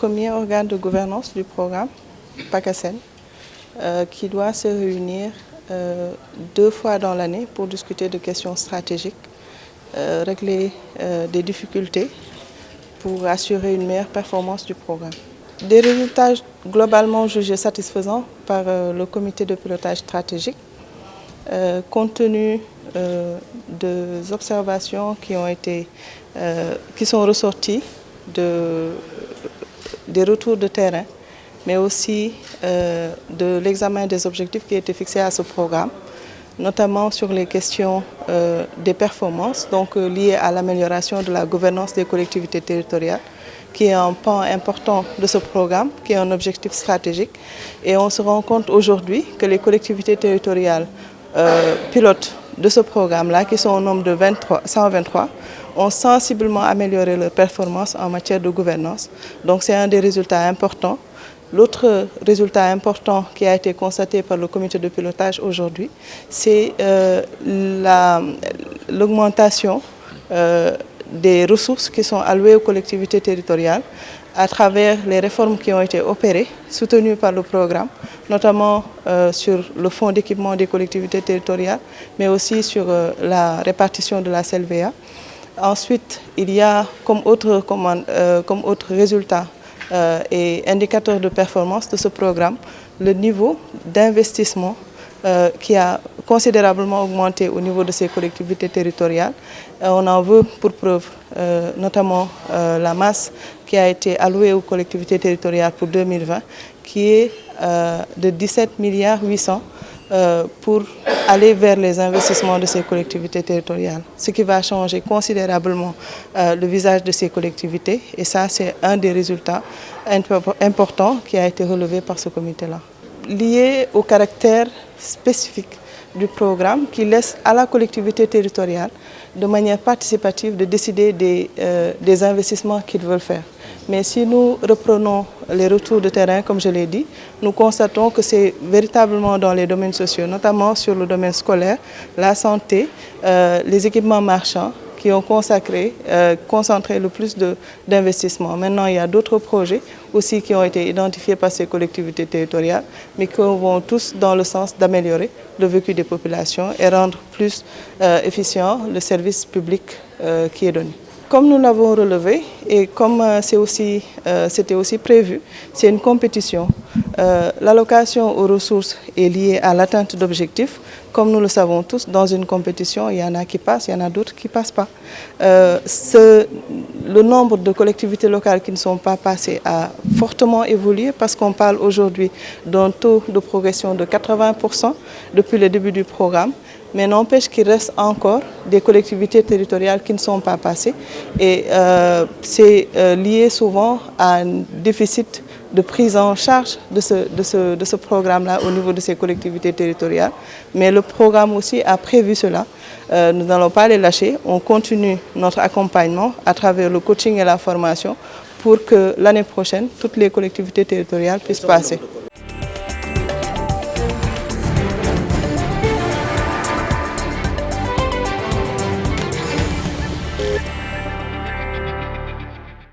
premier organe de gouvernance du programme, PACASEN, qui doit se réunir 2 fois dans l'année pour discuter de questions stratégiques, régler des difficultés pour assurer une meilleure performance du programme. Des résultats globalement jugés satisfaisants par le comité de pilotage stratégique, compte tenu des observations qui sont ressorties des retours de terrain, mais aussi de l'examen des objectifs qui étaient fixés à ce programme, notamment sur les questions des performances, donc liées à l'amélioration de la gouvernance des collectivités territoriales, qui est un pan important de ce programme, qui est un objectif stratégique. Et on se rend compte aujourd'hui que les collectivités territoriales pilotes de ce programme-là, qui sont au nombre de 123, ont sensiblement amélioré leur performance en matière de gouvernance. Donc c'est un des résultats importants. L'autre résultat important qui a été constaté par le comité de pilotage aujourd'hui, c'est l'augmentation des ressources qui sont allouées aux collectivités territoriales à travers les réformes qui ont été opérées, soutenues par le programme, notamment sur le fonds d'équipement des collectivités territoriales, mais aussi sur la répartition de la CLVA. Ensuite, il y a comme autre résultat et indicateur de performance de ce programme, le niveau d'investissement qui a considérablement augmenté au niveau de ces collectivités territoriales. On en veut pour preuve notamment la masse qui a été allouée aux collectivités territoriales pour 2020, qui est de 17,8 milliards pour aller vers les investissements de ces collectivités territoriales, ce qui va changer considérablement le visage de ces collectivités. Et ça, c'est un des résultats importants qui a été relevé par ce comité-là. Lié au caractère spécifique du programme qui laisse à la collectivité territoriale de manière participative de décider des investissements qu'ils veulent faire. Mais si nous reprenons les retours de terrain, comme je l'ai dit, nous constatons que c'est véritablement dans les domaines sociaux, notamment sur le domaine scolaire, la santé, les équipements marchands, qui ont concentré le plus d'investissements. Maintenant, il y a d'autres projets aussi qui ont été identifiés par ces collectivités territoriales, mais qui vont tous dans le sens d'améliorer le vécu des populations et rendre plus efficient le service public qui est donné. Comme nous l'avons relevé et comme c'était aussi prévu, c'est une compétition. L'allocation aux ressources est liée à l'atteinte d'objectifs. Comme nous le savons tous, dans une compétition, il y en a qui passent, il y en a d'autres qui ne passent pas. Le nombre de collectivités locales qui ne sont pas passées a fortement évolué parce qu'on parle aujourd'hui d'un taux de progression de 80% depuis le début du programme. Mais n'empêche qu'il reste encore des collectivités territoriales qui ne sont pas passées. Et c'est lié souvent à un déficit de prise en charge de ce programme-là au niveau de ces collectivités territoriales. Mais le programme aussi a prévu cela. Nous n'allons pas les lâcher. On continue notre accompagnement à travers le coaching et la formation pour que l'année prochaine, toutes les collectivités territoriales puissent passer.